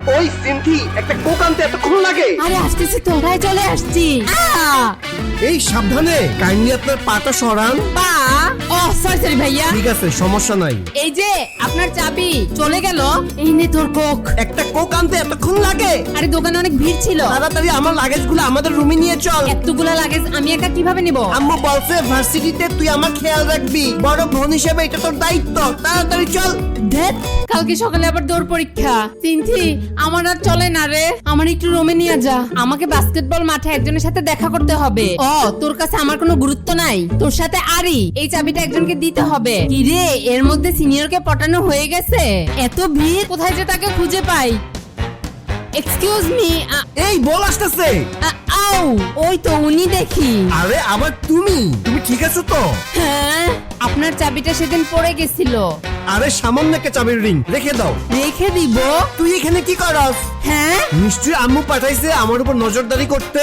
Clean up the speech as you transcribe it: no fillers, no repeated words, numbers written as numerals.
ওই সিনথি একটা কোক আনতে এতক্ষণ লাগে? আরে আসতেছি তো, প্রায় চলে আসছি। এই সাবধানে, কাইন্ডলি আপনার পাটা সরান। পা ও সরি ভাইয়া। ঠিক আছে, সমস্যা নাই। এই যে আপনার চাবি চলে গেল। এই নে তোর কোক। একটা কোক আনতে এতক্ষণ লাগে? আরে দোকানে অনেক ভিড় ছিল। তাড়াতাড়ি আমার লাগেজগুলো আমাদের রুমে নিয়ে চল। এতগুলা লাগেজ আমি একা কিভাবে নিব? আম্মু বলছে ভার্সিটিতে তুই আমার খেয়াল রাখবি, বড় বোন হিসেবে এটা তোর দায়িত্ব। তাড়াতাড়ি চল। ধ্যাৎ, কালকে সকালে আবার দৌড় পরীক্ষা। সিনথি আমার আর চলে না রে, আমার একটু রুমে নিয়ে যা। আমাকে বাস্কেটবল মাঠে একজনের সাথে দেখা করতে হবে। ও তোর কাছে আমার কোনো গুরুত্ব নাই? তোর সাথে আরি, এই চাবিটা একজনকে দিতে হবে। কি রে, এর মধ্যে সিনিয়রকে পটানো হয়ে গেছে। এত ভিড়, কোথায় যে তাকে খুঁজে পাই। Excuse me. এই বল আসতেছে। আও, ওই তো উনি দেখি। আরে আবার তুমি ঠিক আছো তো? হ্যাঁ, আপনার চাবিটা সেদিন পড়ে গেছিল। আরে সামান্য একটা চাবির রিং, রেখে দাও। রেখে দিব? তুই এখানে কি করস? হ্যাঁ, নিশ্চয়ই আম্মু পাঠাইছে আমার উপর নজরদারি করতে।